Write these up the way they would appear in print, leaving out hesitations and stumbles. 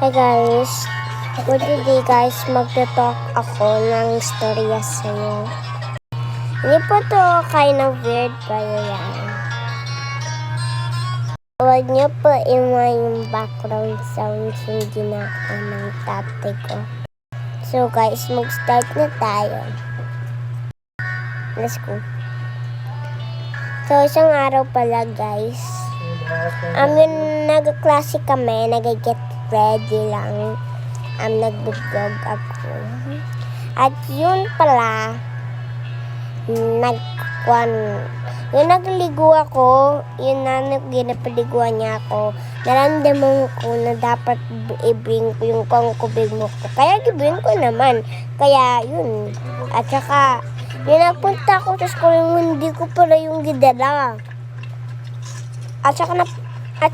Hi guys, for today guys, magto-talk ako ng storya sa'yo. Hindi po to kind of weird pero yan. Huwag niyo po iwan yung background sounds yung ginagawa ng tatay ko. So guys, mag-start na tayo. Let's go. So isang araw pala guys, yun, nag-klase kami, nag-get ready lang. Nag-vlog ako. At yun pala, yung nagligo ako, yun na ginapaliguan niya ako. Naramdaman ko na dapat i-bring ko yung kubig mo ko. Kaya i-bring ko naman. Kaya yun. At saka, yun napunta ako sa school, hindi ko pala yung gidala. At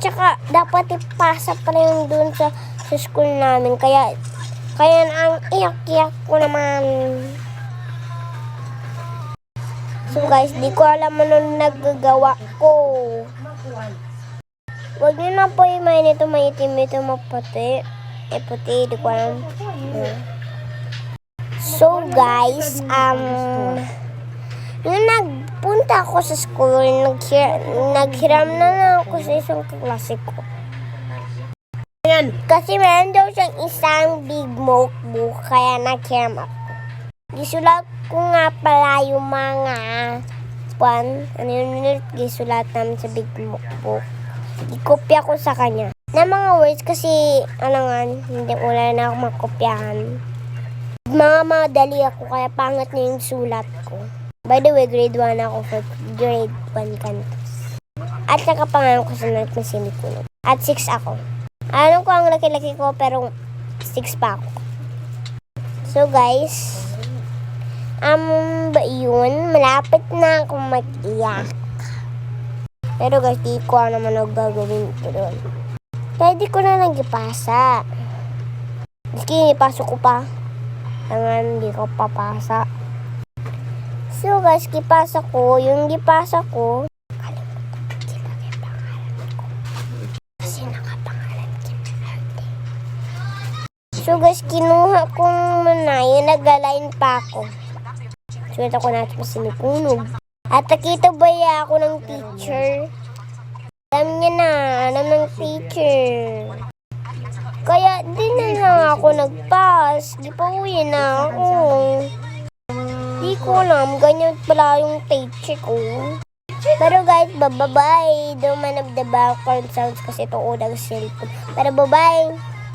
saka dapat ipasa pala yung dun sa school namin. Kaya ang iyak-iyak ko naman. So guys, di ko alam ano nagagawa ko. Huwag nyo na po imayin ito maitim, ito maputi. Puti, di ko alam. So guys, nung nagpunta ako sa school, naghiram na lang ako sa isang kaklase ko. Kasi meron daw siyang isang big notebook, kaya naghiram ako. Gisulat ko nga pala yung mga gisulat namin sa big notebook. Ikopya ko sa kanya. Na mga words kasi, hindi wala na ako makopyahan. Mga madali ako, kaya pangat na yung sulat ko. By the way, grade 1 ako for grade 1 cantos. At saka pangalan ko sa natin semicolon. At 6 ako. Alam ko ang laki-laki ko, pero 6 pa ako. So guys, yun, malapit na akong mag-iyak. Pero guys, di ko naman gagawin ito doon. Pwede ko na lang ipasa. Sige, ipasok ko pa. Hindi ko papasa. So guys, gipasa ko. Yung gipasa ko, kalimutan ko pangalan ko. Kasi nakapangalan kinaharte. So guys, kinuha kong muna. Yung nag-align pa ako. Sulit ako natin sinukunog. At nakita ba ako ng teacher? Alam niya na, alam ng teacher. Kaya di na lang ako nag-pass. Di pa uwi na ako. Di ko alam, ganyan pala yung teacher ko. Pero guys, bye-bye. Don't man of the background sounds kasi ito unang cellphone. Pero bye-bye.